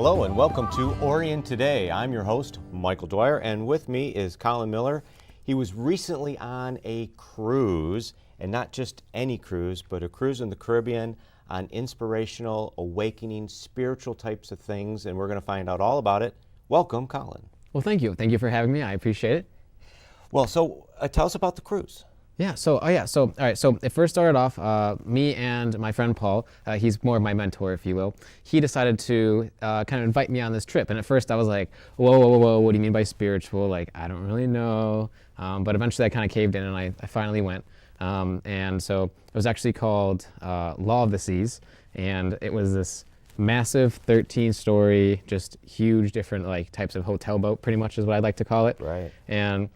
Hello and welcome to Orion Today. I'm your host, Michael Dwyer, and with me is Colin Miller. He was recently on a cruise, and not just any cruise, but a cruise in the Caribbean on inspirational, awakening, spiritual types of things, and we're going to find out all about it. Welcome, Colin. Well, thank you. Thank you for having me. I appreciate it. Well, so tell us about the cruise. So it first started off, me and my friend Paul, he's more of my mentor, if you will. He decided to kind of invite me on this trip. And at first I was like, whoa, what do you mean by spiritual? Like, I don't really know. But eventually I kind of caved in and I finally went. And so it was actually called Law of the Seas. And it was this massive 13-story, just huge different like types of hotel boat, pretty much is what I'd like to call it. Right. And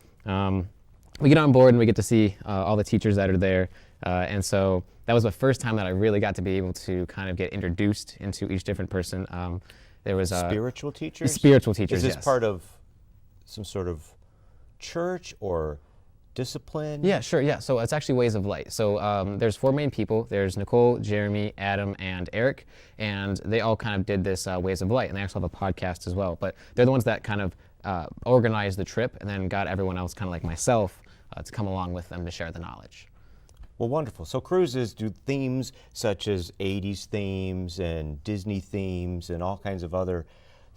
we get on board and we get to see all the teachers that are there. And so that was the first time that I really got to be able to kind of get introduced into each different person. There was spiritual teachers? Spiritual teachers, Is this yes. part of some sort of church or discipline? Yeah, sure, yeah. So it's actually Ways of Light. So there's 4 main people. There's Nicole, Jeremy, Adam, and Eric. And they all kind of did this Ways of Light. And they actually have a podcast as well. But they're the ones that kind of organized the trip and then got everyone else, kind of like myself, to come along with them to share the knowledge. Well, wonderful. So cruises do themes such as 80s themes and Disney themes and all kinds of other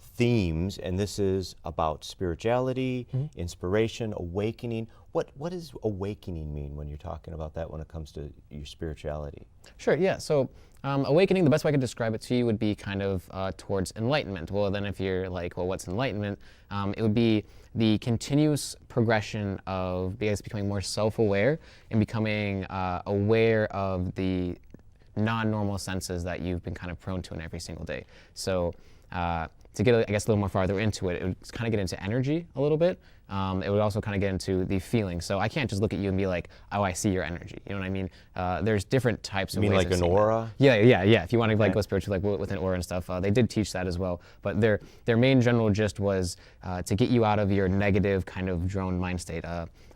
themes, and this is about spirituality, inspiration, awakening. What does awakening mean when you're talking about that when it comes to your spirituality? Sure, yeah. So awakening, the best way I could describe it to you would be kind of towards enlightenment. Well, then if you're like, well, what's enlightenment? It would be the continuous progression of becoming more self-aware and becoming aware of the non-normal senses that you've been kind of prone to in every single day. So to get, I guess, a little more farther into it, it would kind of get into energy a little bit. It would also kind of get into the feeling. So I can't just look at you and be like, oh, I see your energy. You know what I mean? There's different types of ways. You mean like an aura? Yeah. If you want to like go spiritual, like with an aura and stuff, they did teach that as well. But their main general gist was to get you out of your negative kind of drone mind state.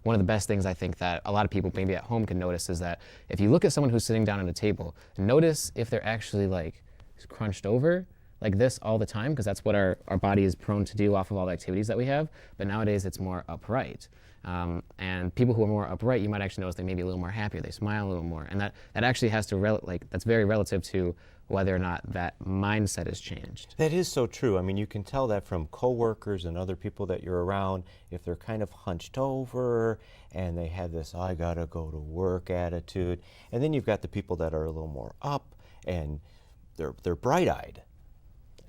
One of the best things I think that a lot of people maybe at home can notice is that if you look at someone who's sitting down at a table, notice if they're actually like crunched over like this all the time, because that's what our body is prone to do off of all the activities that we have. But nowadays it's more upright. And people who are more upright, you might actually notice they may be a little more happier, they smile a little more. And that actually has to, that's very relative to whether or not that mindset has changed. That is so true. I mean, you can tell that from coworkers and other people that you're around, if they're kind of hunched over and they have this, I gotta go to work attitude. And then you've got the people that are a little more up and they're bright-eyed.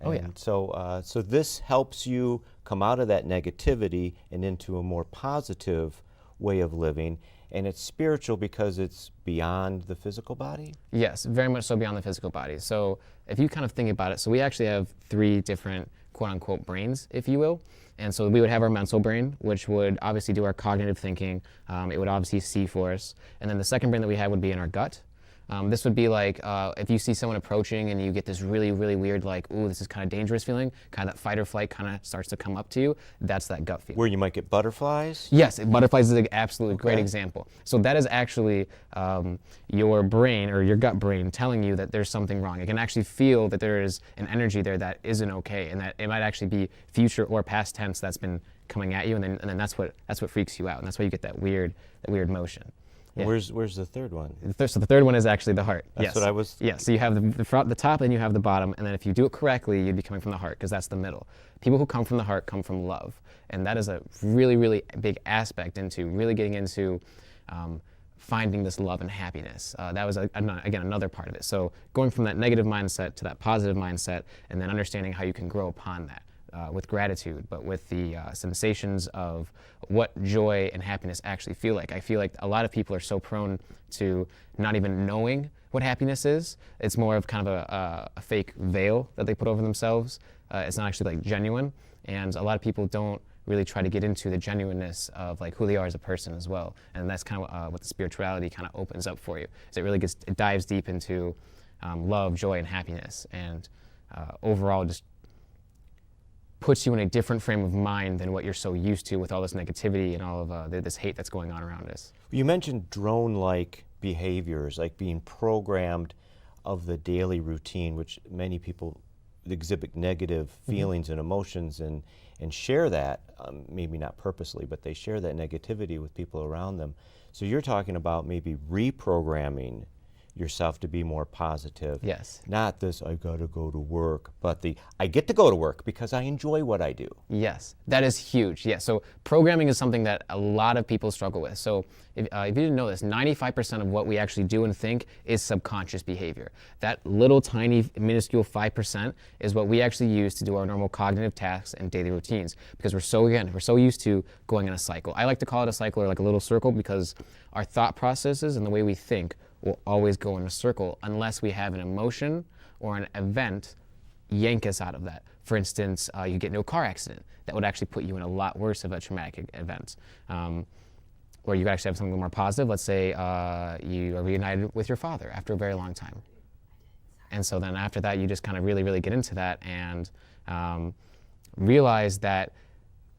Oh, yeah. So this helps you come out of that negativity and into a more positive way of living. And it's spiritual because it's beyond the physical body? Yes, very much so beyond the physical body. So if you kind of think about it, so we actually have 3 different quote-unquote brains, if you will. And so we would have our mental brain, which would obviously do our cognitive thinking. It would obviously see for us. And then the second brain that we have would be in our gut. This would be like if you see someone approaching and you get this really, really weird, like, ooh, this is kind of dangerous feeling, kind of that fight or flight kind of starts to come up to you. That's that gut feeling. Where you might get butterflies? Yes, butterflies is an absolutely great example. So that is actually your brain or your gut brain telling you that there's something wrong. It can actually feel that there is an energy there that isn't okay, and that it might actually be future or past tense that's been coming at you, and then that's what freaks you out, and that's why you get that weird motion. Yeah. Where's the third one? So the third one is actually the heart. That's what I was... Yeah, so you have the front, the top, and you have the bottom, and then if you do it correctly, you'd be coming from the heart, because that's the middle. People who come from the heart come from love, and that is a really, really big aspect into really getting into finding this love and happiness. That was, again, another part of it. So going from that negative mindset to that positive mindset, and then understanding how you can grow upon that. With gratitude, but with the sensations of what joy and happiness actually feel like. I feel like a lot of people are so prone to not even knowing what happiness is. It's more of kind of a fake veil that they put over themselves. It's not actually like genuine, and a lot of people don't really try to get into the genuineness of like who they are as a person as well. And that's kind of what the spirituality kind of opens up for you. Is it dives deep into love, joy, and happiness, and overall just puts you in a different frame of mind than what you're so used to with all this negativity and all of this hate that's going on around us. You mentioned drone-like behaviors, like being programmed of the daily routine, which many people exhibit negative feelings and emotions and share that, maybe not purposely, but they share that negativity with people around them. So you're talking about maybe reprogramming yourself to be more positive. Yes. Not this, I gotta go to work, but the, I get to go to work because I enjoy what I do. Yes, that is huge. Yeah, so programming is something that a lot of people struggle with. So if you didn't know this, 95% of what we actually do and think is subconscious behavior. That little tiny minuscule 5% is what we actually use to do our normal cognitive tasks and daily routines, because we're so used to going in a cycle. I like to call it a cycle or like a little circle, because our thought processes and the way we think will always go in a circle unless we have an emotion or an event yank us out of that. For instance, you get into a car accident. That would actually put you in a lot worse of a traumatic event. Or you actually have something more positive. Let's say you are reunited with your father after a very long time. And so then after that, you just kind of really, really get into that and realize that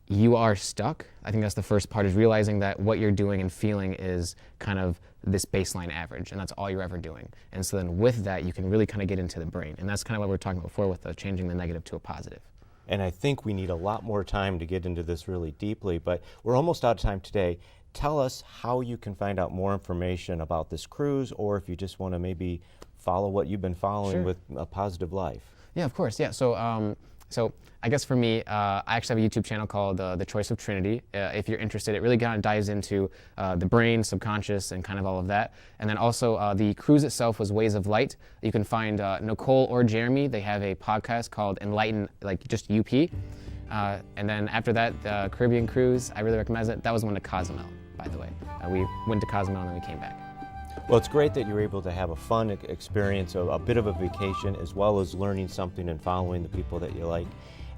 you are stuck. I think that's the first part, is realizing that what you're doing and feeling is kind of this baseline average, and that's all you're ever doing. And so then with that, you can really kind of get into the brain. And that's kind of what we were talking about before with changing the negative to a positive. And I think we need a lot more time to get into this really deeply, but we're almost out of time today. Tell us how you can find out more information about this cruise, or if you just want to maybe follow what you've been following Sure. with A Positive Life. Yeah, of course. Yeah. So I guess for me, I actually have a YouTube channel called The Choice of Trinity. If you're interested, it really kind of dives into the brain, subconscious, and kind of all of that. And then also the cruise itself was Ways of Light. You can find Nicole or Jeremy. They have a podcast called Enlighten, like just UP. And then after that, the Caribbean cruise, I really recommend it. That was one to Cozumel, by the way. We went to Cozumel and then we came back. Well, it's great that you're able to have a fun experience, a bit of a vacation, as well as learning something and following the people that you like.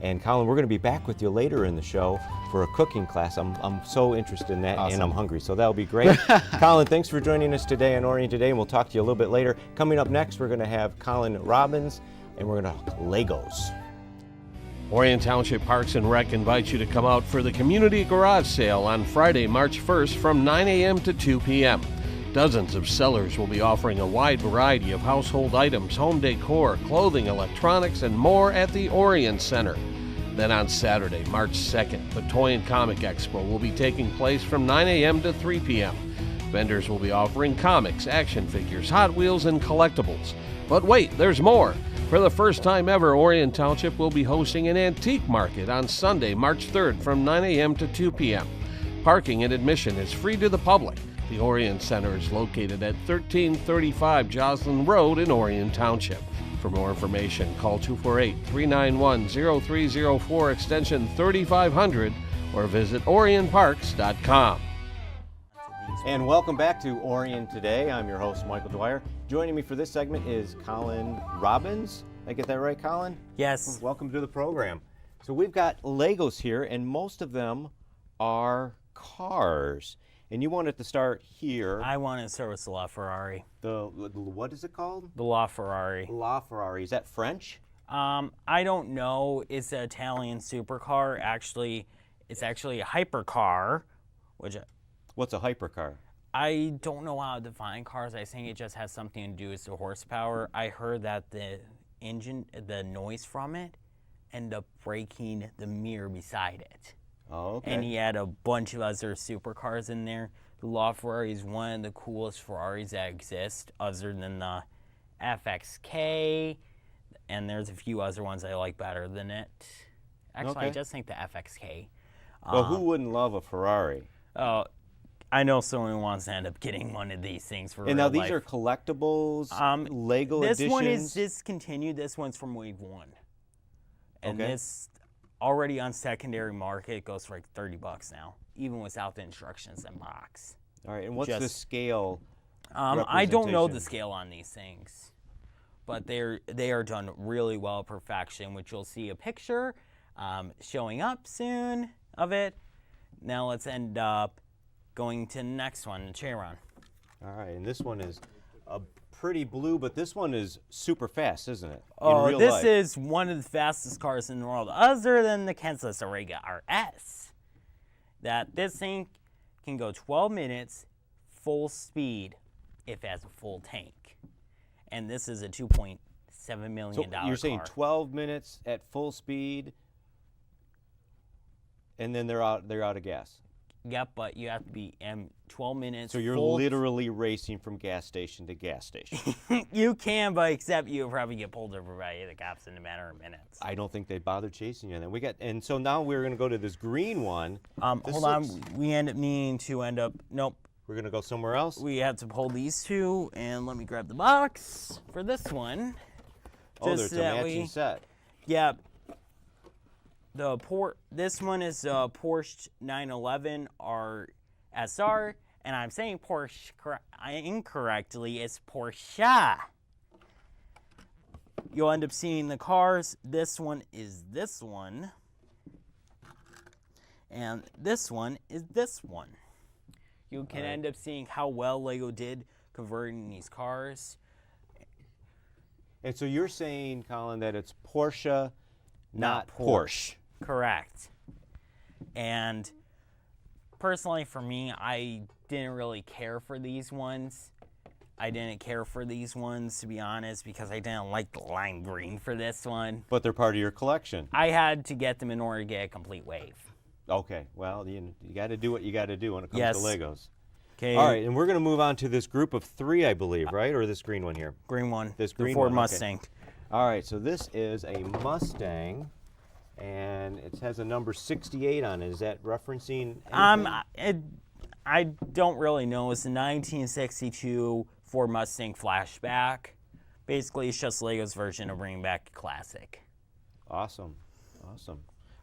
And Colin, we're going to be back with you later in the show for a cooking class. I'm so interested in that. Awesome. And I'm hungry, so that'll be great. Colin, thanks for joining us today on Orion Today, and we'll talk to you a little bit later. Coming up next, we're going to have Colyn Robbins, and we're going to talk Legos. Orion Township Parks and Rec invites you to come out for the Community Garage Sale on Friday, March 1st from 9 a.m. to 2 p.m. Dozens of sellers will be offering a wide variety of household items, home decor, clothing, electronics, and more at the Orion Center. Then on Saturday, March 2nd, the Toy and Comic Expo will be taking place from 9 a.m. to 3 p.m. Vendors will be offering comics, action figures, Hot Wheels, and collectibles. But wait, there's more! For the first time ever, Orion Township will be hosting an antique market on Sunday, March 3rd from 9 a.m. to 2 p.m. Parking and admission is free to the public. The Orion Center is located at 1335 Joslyn Road in Orion Township. For more information, call 248-391-0304 extension 3500 or visit orionparks.com. And welcome back to Orion Today. I'm your host, Michael Dwyer. Joining me for this segment is Colyn Robbins. Did I get that right, Colin? Yes. Welcome to the program. So we've got Legos here, and most of them are cars. And you wanted to start here. I want to start with the LaFerrari. What is it called? The LaFerrari. LaFerrari. Is that French? I don't know. It's an Italian supercar. Actually, it's actually a hypercar, which What's a hypercar? I don't know how to define cars. I think it just has something to do with the horsepower. I heard that the engine, the noise from it, ended up breaking the mirror beside it. Oh, okay. And he had a bunch of other supercars in there. The LaFerrari is one of the coolest Ferraris that exist, other than the FXK, and there's a few other ones I like better than it. Actually, Okay. I just think the FXK. Well, who wouldn't love a Ferrari? Oh, I know someone who wants to end up getting one of these things for And now real these life. are collectibles, Lego This editions? one is discontinued. This one's from Wave 1. And Okay. this already on secondary market goes for like $30 now, even without the instructions and box. All right, and what's the just- scale? I don't know the representation? scale on these things, but they are done really well, perfection, which you'll see a picture showing up soon of it. Now let's end up going to the next one, the Chiron. All right, and this one is a pretty blue, but this one is super fast, isn't it? In Oh, real this life. is one of the fastest cars in the world, other than the Kansas Orega RS. That this thing can go 12 minutes full speed if it has a full tank. And this is a 2.6 $7 million So you're saying car. 12 minutes at full speed, and then they're out of gas. Yep, but you have to be 12 minutes. So you're full literally racing from gas station to gas station. You can, but except you'll probably get pulled over by the cops in a matter of minutes. I don't think they'd bother chasing you. Then and so now we're going to go to this green one. Hold on, we end up needing to nope. We're going to go somewhere else. We have to pull these two, and let me grab the box for this one. Oh, there's a matching set. Yeah. This one is Porsche 911 SR, and I'm saying Porsche incorrectly. It's Porsche. You'll end up seeing the cars. This one is this one, and this one is this one. You can end up seeing how well Lego did converting these cars. And so you're saying, Colin, that it's Porsche, not Porsche. Correct. And personally for me, I didn't really care for these ones. I didn't care for these ones, to be honest, because I didn't like the lime green for this one. But they're part of your collection. I had to get them in order to get a complete wave. Okay, well, you got to do what you got to do when it comes Yes. to Legos. Okay. All right, and we're going to move on to this group of 3, I believe, right? Or this green one here? Green one. This the green Ford one, okay. Mustang. All right, so this is a Mustang, and it has a number 68 on it. Is that referencing anything? I don't really know. It's a 1962 Ford Mustang flashback. Basically, it's just Lego's version of bringing back a classic. Awesome.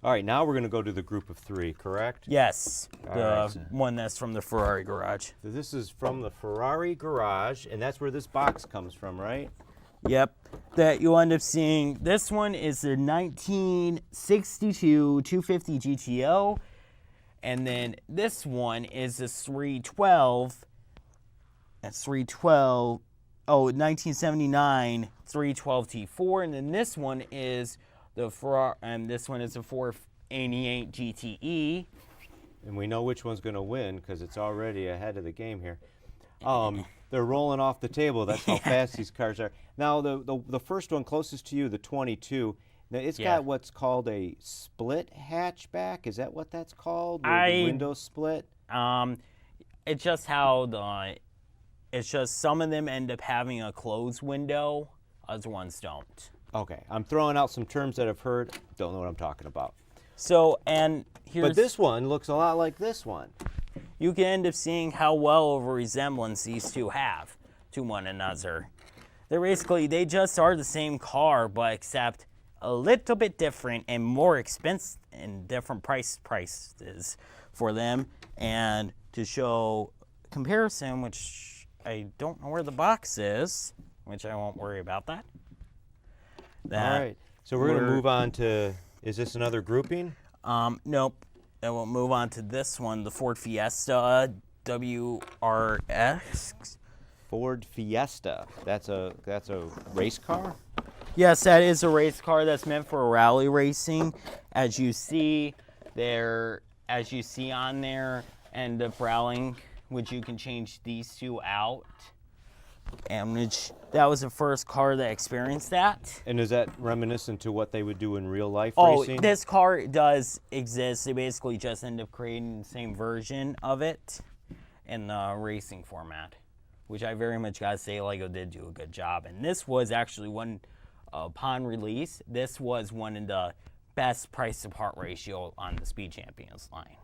All right, now we're going to go to the group of 3, correct? Yes, All the right, so- one that's from the Ferrari garage. So this is from the Ferrari garage, and that's where this box comes from, right? Yep, that you'll end up seeing. This one is the 1962 250 GTO, and then this one is the 312. That's 312. Oh, 1979 312 T4, and then this one is the Ferrari, and this one is a 488 GTE. And we know which one's going to win because it's already ahead of the game here. They're rolling off the table. That's how fast these cars are. Now, the first one closest to you, the 22, now it's got what's called a split hatchback. Is that what that's called? Where the windows split? It's just how it's just some of them end up having a closed window, other ones don't. Okay, I'm throwing out some terms that I've heard. Don't know what I'm talking about. So, and here's... But this one looks a lot like this one. You can end up seeing how well of a resemblance these two have to one another. They just are the same car, but except a little bit different and more expensive and different prices for them. And to show comparison, which I don't know where the box is, which I won't worry about that. All right, so we're going to move on to, is this another grouping? Nope. And we'll move on to this one, the Ford Fiesta WRX. Ford Fiesta. That's a race car? Yes, that is a race car that's meant for rally racing. As you see on there, and the rallying, which you can change these two out. And that was the first car that experienced that. And is that reminiscent to what they would do in real life racing? Oh, this car does exist. They basically just end up creating the same version of it in the racing format, which I very much gotta say Lego did do a good job. And this was actually one, upon release, this was one of the best price to part ratio on the Speed Champions line.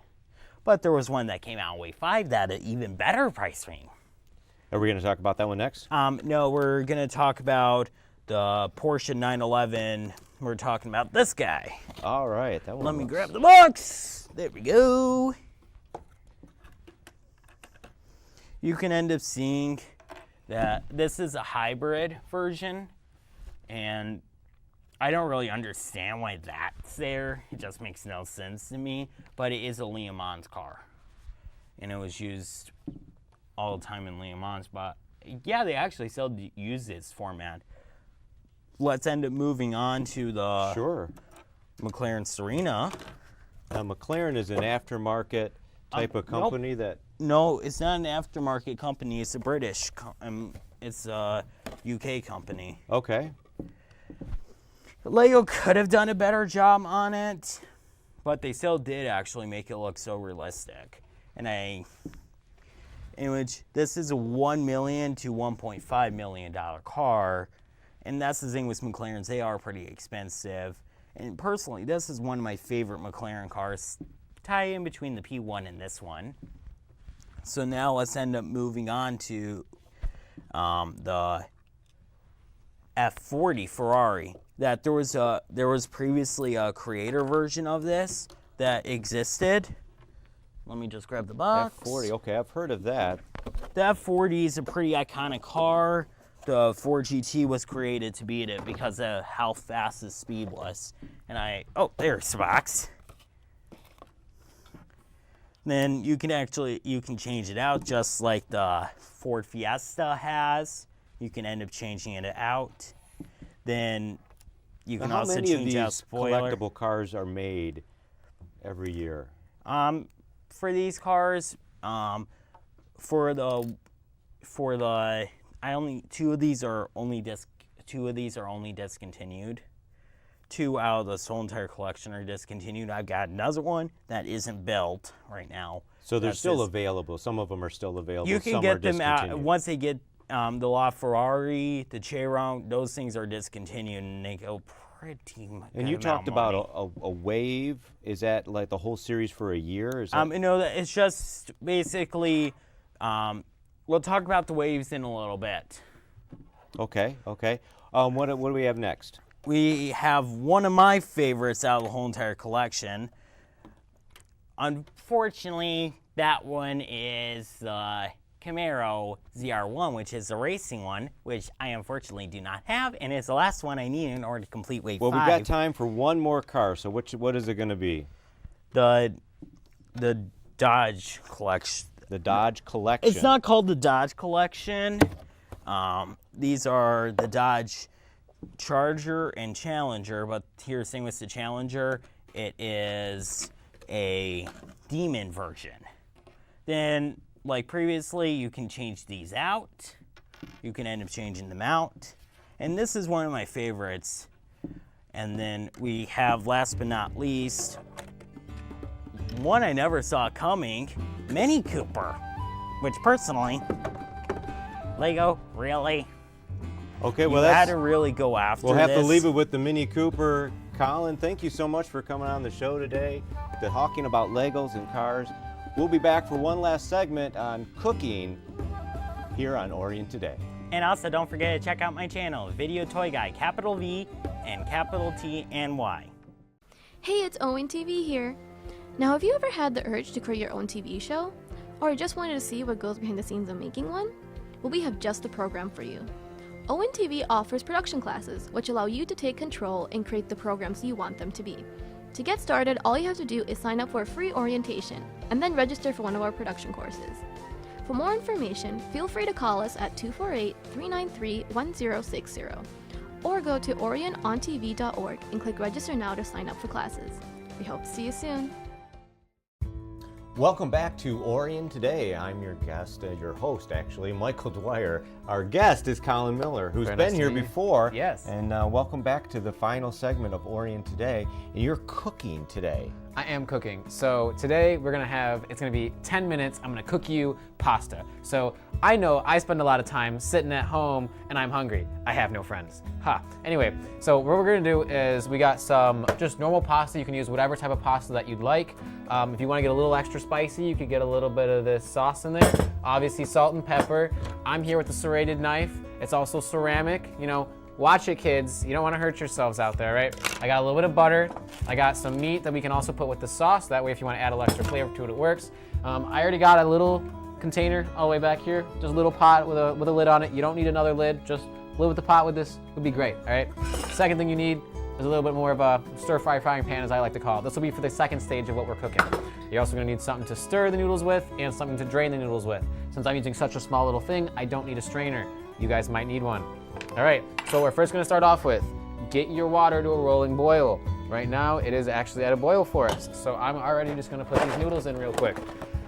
But there was one that came out in Wave 5 that had an even better price range. Are we going to talk about that one next? No, we're going to talk about the Porsche 911. We're talking about this guy. All right. That one Let me looks- grab the box. There we go. You can end up seeing that this is a hybrid version, and I don't really understand why that's there. It just makes no sense to me, but it is a Le Mans car, and it was used all the time in Le Mans, but yeah, they actually still use this format. Let's end up moving on to the McLaren Serena. Now, McLaren is an aftermarket type of company that... No, it's not an aftermarket company. It's a British, it's a UK company. Okay. Lego could have done a better job on it, but they still did actually make it look so realistic. In which this is a $1 million to $1.5 million car, and that's the thing with McLarens, they are pretty expensive. And personally, this is one of my favorite McLaren cars, tie in between the P1 and this one. So now let's end up moving on to the F40 Ferrari. That there was previously a creator version of this that existed. Let me just grab the box. F40, okay, I've heard of that. The F40 is a pretty iconic car. The Ford GT was created to beat it because of how fast the speed was. And there's the box. Then you can change it out just like the Ford Fiesta has. You can end up changing it out. Then you can also change out spoiler. How many of these collectible cars are made every year? For these cars, two of these are only discontinued. 2 out of this whole entire collection are discontinued. I've got another one that isn't built right now. So they're still available. Some of them are still available. You can get them out once they get the LaFerrari, the Chiron. Those things are discontinued and they go pretty much. And you talked about a wave. Is that like the whole series for a year? Is that... No, it's just basically. We'll talk about the waves in a little bit. Okay. What do we have next? We have one of my favorites out of the whole entire collection. Unfortunately, that one is the Camaro ZR1, which is the racing one, which I unfortunately do not have, and it's the last one I need in order to complete Wave 5. Well, we got time for one more car, so what is it going to be? The Dodge Collection. The Dodge Collection. It's not called the Dodge Collection. These are the Dodge Charger and Challenger, but here's the thing with the Challenger, it is a Demon version. Then, like previously, you can change these out. You can end up changing them out. And this is one of my favorites. And then we have, last but not least, one I never saw coming, Mini Cooper, which personally, Lego, really? Okay, well, you had to really go after We'll have this. to leave it with the Mini Cooper. Colin, thank you so much for coming on the show today, talking about Legos and cars. We'll be back for one last segment on cooking here on Orion Today. And also, don't forget to check out my channel, Video Toy Guy, capital V and capital T and Y. Hey, it's ONTV here. Now, have you ever had the urge to create your own TV show? Or just wanted to see what goes behind the scenes of making one? Well, we have just the program for you. ONTV offers production classes, which allow you to take control and create the programs you want them to be. To get started, all you have to do is sign up for a free orientation, and then register for one of our production courses. For more information, feel free to call us at 248-393-1060, or go to orionontv.org and click Register Now to sign up for classes. We hope to see you soon. Welcome back to Orion Today. I'm your guest, your host actually, Michael Dwyer. Our guest is Colin Miller, who's been here before. Yes. And welcome back to the final segment of Orion Today. And you're cooking today. I am cooking. So today it's gonna be 10 minutes. I'm gonna cook you pasta. So I know I spend a lot of time sitting at home and I'm hungry. I have no friends. Anyway, so what we're gonna do is we got some just normal pasta. You can use whatever type of pasta that you'd like. If you wanna get a little extra spicy, you could get a little bit of this sauce in there. Obviously salt and pepper. I'm here with a serrated knife. It's also ceramic, Watch it, kids. You don't want to hurt yourselves out there, right? I got a little bit of butter. I got some meat that we can also put with the sauce. That way, if you want to add a little extra flavor to it, it works. I already got a little container all the way back here. Just a little pot with a lid on it. You don't need another lid. Just lid with the pot with this would be great, all right? Second thing you need is a little bit more of a stir-fry frying pan, as I like to call it. This will be for the second stage of what we're cooking. You're also going to need something to stir the noodles with and something to drain the noodles with. Since I'm using such a small little thing, I don't need a strainer. You guys might need one. All right, so we're first gonna start off with, get your water to a rolling boil. Right now, it is actually at a boil for us. So I'm already just gonna put these noodles in real quick.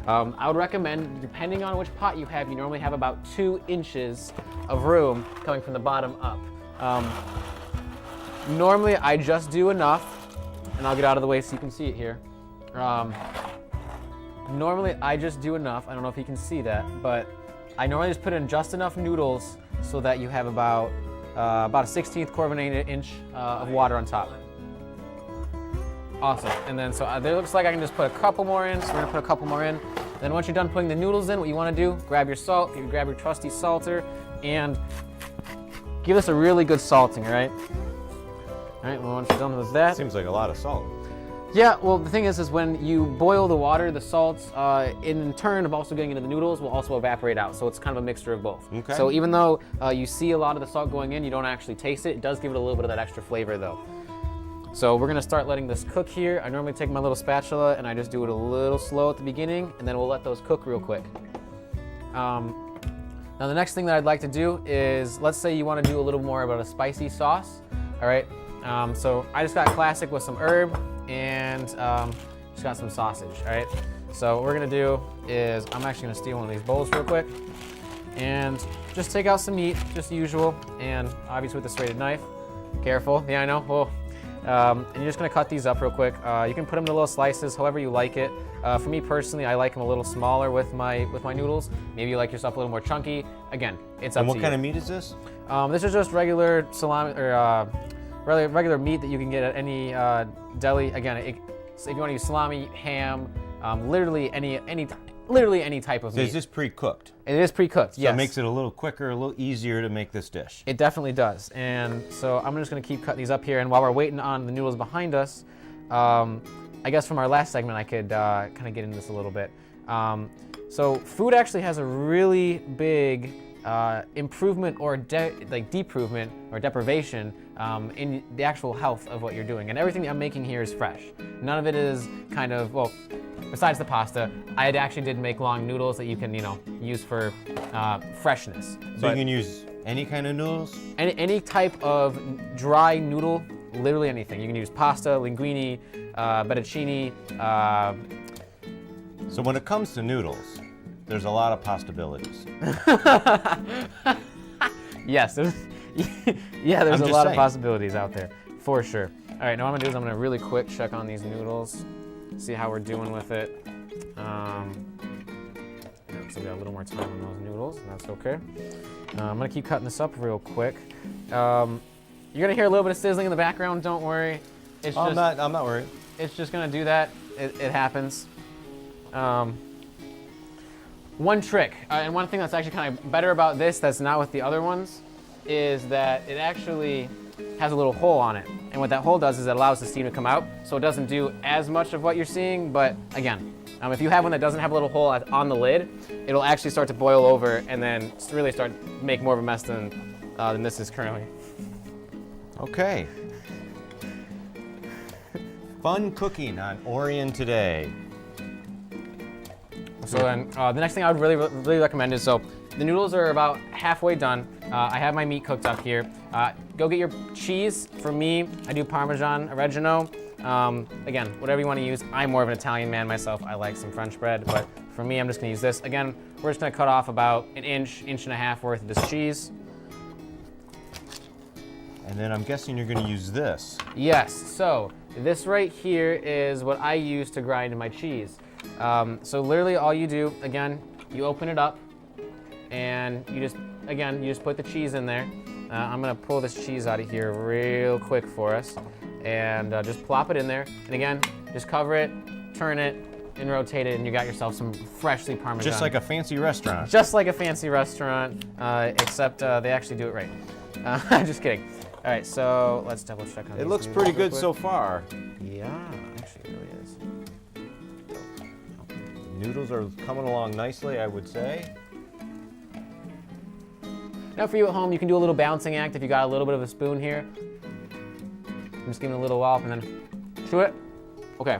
I would recommend, depending on which pot you have, you normally have about 2 inches of room coming from the bottom up. normally I just do enough, and I'll get out of the way so you can see it here. Normally I just do enough. I don't know if you can see that, but I normally just put in just enough noodles so that you have about a 1/16 quarter of an inch of water on top. Awesome. And then so it looks like I can just put a couple more in. So we're gonna put a couple more in. Then once you're done putting the noodles in, what you want to do, grab your salt, you grab your trusty salter, and give this a really good salting, all right? All right, well, once you're done with that. Seems like a lot of salt. Yeah, well, the thing is when you boil the water, the salts, in turn of also getting into the noodles, will also evaporate out. So it's kind of a mixture of both. Okay. So even though you see a lot of the salt going in, you don't actually taste it. It does give it a little bit of that extra flavor, though. So we're gonna start letting this cook here. I normally take my little spatula and I just do it a little slow at the beginning, and then we'll let those cook real quick. Now the next thing that I'd like to do is, let's say you wanna do a little more about a spicy sauce, all right? So I just got classic with some herb and just got some sausage, all right? So what we're gonna do is, I'm actually gonna steal one of these bowls real quick and just take out some meat, just usual, and obviously with a serrated knife. Careful, yeah, I know. Oh. And you're just gonna cut these up real quick. You can put them into little slices, however you like it. For me personally, I like them a little smaller with my noodles. Maybe you like yourself a little more chunky. Again, it's up to you. And what kind of meat is this? This is just regular salami, or regular meat that you can get at any deli. Again, so if you want to use salami, ham, literally any type of So meat. is this pre-cooked? It is pre-cooked, So yes. it makes it a little quicker, a little easier to make this dish. It definitely does. And so I'm just gonna keep cutting these up here. And while we're waiting on the noodles behind us, I guess from our last segment, I could kind of get into this a little bit. So food actually has a really big improvement or deprovement or deprivation in the actual health of what you're doing. And everything that I'm making here is fresh. None of it is kind of, well, besides the pasta, I actually did make long noodles that you can, use for freshness. So But you can use any kind of noodles? any type of dry noodle, literally anything. You can use pasta, linguine, fettuccine. So when it comes to noodles, there's a lot of possibilities. Yes, there's I'm a just lot of saying. possibilities out there, for sure. All right, now what I'm gonna do is I'm gonna really quick check on these noodles, see how we're doing with it. So we got a little more time on those noodles, and that's okay. I'm gonna keep cutting this up real quick. You're gonna hear a little bit of sizzling in the background. Don't worry. It's I'm not worried. It's just gonna do that. It happens. One trick, and one thing that's actually kind of better about this that's not with the other ones, is that it actually has a little hole on it. And what that hole does is it allows the steam to come out, so it doesn't do as much of what you're seeing, but again, if you have one that doesn't have a little hole on the lid, it'll actually start to boil over and then really start to make more of a mess than this is currently. Okay. Fun cooking on Orion Today. So then the next thing I would really recommend is, so the noodles are about halfway done. I have my meat cooked up here. Go get your cheese. For me, I do Parmesan Oregano. Again, whatever you want to use. I'm more of an Italian man myself. I like some French bread, but for me, I'm just gonna use this. Again, we're just gonna cut off about an inch and a half worth of this cheese. And then I'm guessing you're going to use this. Yes, so this right here is what I use to grind my cheese. So literally all you do, again, you open it up and you just put the cheese in there. I'm gonna pull this cheese out of here real quick for us and just plop it in there. And again, just cover it, turn it, and rotate it, and you got yourself some freshly Parmesan. Just like a fancy restaurant. Just like a fancy restaurant, except they actually do it right. I'm just kidding. All right, so let's double check on It these looks noodles pretty real good quick. so far. Yeah, actually it really is. Noodles are coming along nicely, I would say. Now for you at home, you can do a little balancing act if you got a little bit of a spoon here. I'm just giving it a little wallop and then chew it. Okay,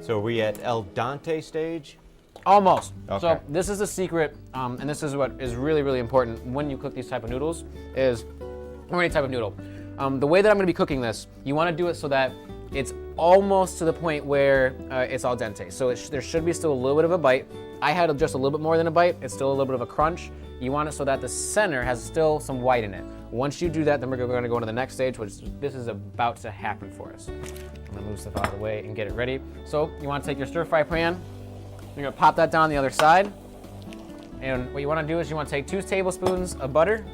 So are we at el dente stage? almost. Okay. So this is the secret, and this is what is really, really important when you cook these type of noodles, or any type of noodle. The way that I'm gonna be cooking this, you wanna do it so that it's almost to the point where it's al dente. So there should be still a little bit of a bite. I had just a little bit more than a bite. It's still a little bit of a crunch. You want it so that the center has still some white in it. Once you do that, then we're going to go into the next stage, which this is about to happen for us. I'm going to move stuff out of the way and get it ready. So you want to take your stir fry pan, you're going to pop that down on the other side. And what you want to do is you want to take 2 tablespoons of butter.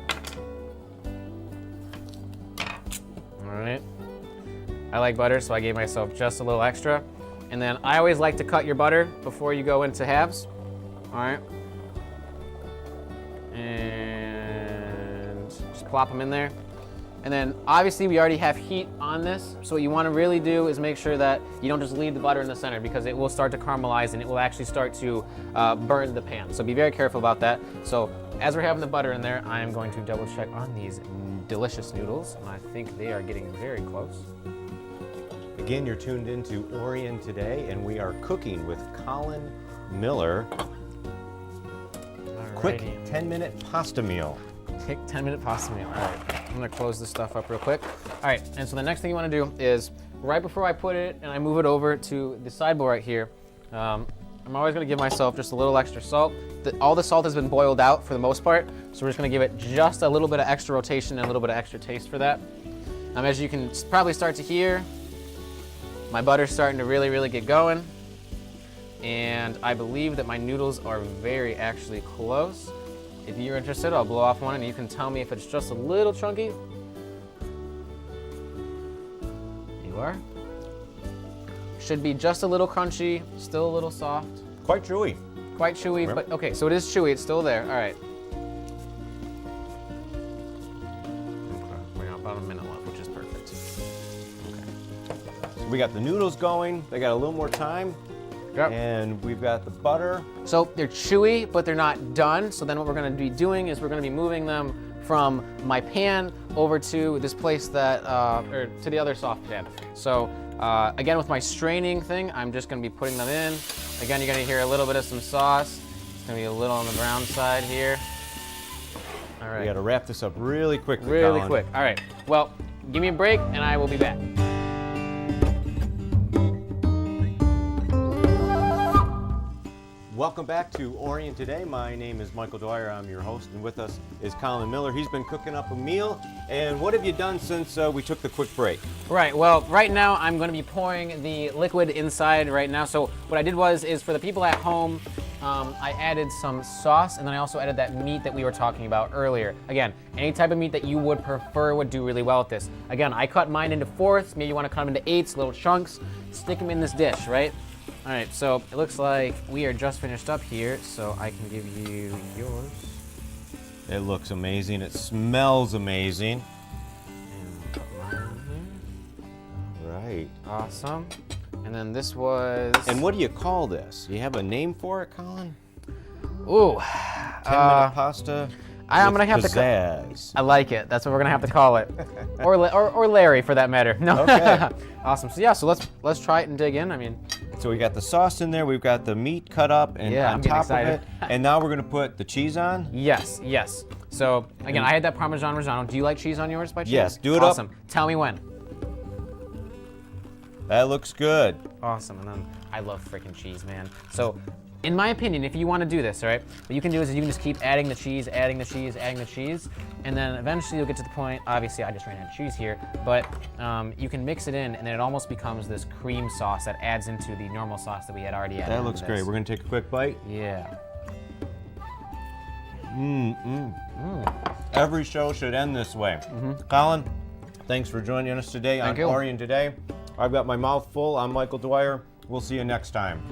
All right. I like butter, so I gave myself just a little extra. And then I always like to cut your butter before you go into halves. All right. And just plop them in there. And then obviously we already have heat on this. So what you want to really do is make sure that you don't just leave the butter in the center, because it will start to caramelize and it will actually start to burn the pan. So be very careful about that. So as we're having the butter in there, I am going to double check on these delicious noodles. And I think they are getting very close. Again, you're tuned into Orion Today, and we are cooking with Colin Miller. Quick 10-minute pasta meal. Quick 10-minute pasta meal. All right, I'm gonna close this stuff up real quick. All right, and so the next thing you wanna do is, right before I put it and I move it over to the sideboard right here, I'm always gonna give myself just a little extra salt. All the salt has been boiled out for the most part, so we're just gonna give it just a little bit of extra rotation and a little bit of extra taste for that. As you can probably start to hear, my butter's starting to really get going. And I believe that my noodles are very actually close. If you're interested, I'll blow off one and you can tell me if it's just a little chunky. You are. Should be just a little crunchy, still a little soft. Quite chewy. Quite chewy, Yep. but okay, so it is chewy, it's still there. All right. Okay, we got about a minute left, which is perfect. Okay. So we got the noodles going. They got a little more time. Yep. And we've got the butter. So they're chewy, but they're not done. So then what we're gonna be doing is we're gonna be moving them from my pan over to this place that, or to the other soft pan. So again, with my straining thing, I'm just gonna be putting them in. Again, you're gonna hear a little bit of some sauce. It's gonna be a little on the brown side here. All right. We got to wrap this up really quickly, Really Colin. quick. All right. Well, give me a break and I will be back. Welcome back to Orion Today. My name is Michael Dwyer. I'm your host, and with us is Colin Miller. He's been cooking up a meal. And what have you done since we took the quick break? Right, well, right now I'm going to be pouring the liquid inside right now. So what I did is for the people at home, I added some sauce, and then I also added that meat that we were talking about earlier. Again, any type of meat that you would prefer would do really well with this. Again, I cut mine into 4ths. Maybe you want to cut them into 8s, little chunks. Stick them in this dish, right? All right, so it looks like we are just finished up here, so I can give you yours. It looks amazing. It smells amazing. And put mine in here. Right. Awesome. And then this was... And what do you call this? You have a name for it, Colin? Ooh. 10-minute pasta. I'm with gonna have to pizzazz. I like it. That's what we're gonna have to call it, or Larry for that matter. No. Okay. Awesome. So yeah. So let's try it and dig in. I mean. So we got the sauce in there. We've got the meat cut up and Yeah, on I'm getting top excited. of it. And now we're gonna put the cheese on. Yes. Yes. So again, I had that Parmesan Reggiano. Do you like cheese on yours by chance? Yes, do it up. Awesome. Tell me when. That looks good. Awesome. And then I love freaking cheese, man. So. In my opinion, if you want to do this, all right, what you can do is you can just keep adding the cheese, adding the cheese, adding the cheese, and then eventually you'll get to the point, obviously I just ran out of cheese here, but you can mix it in and then it almost becomes this cream sauce that adds into the normal sauce that we had already added. That looks great. We're gonna take a quick bite. Yeah. Every show should end this way. Colin, thanks for joining us today on Thank you. Orion Today. I've got my mouth full. I'm Michael Dwyer. We'll see you next time.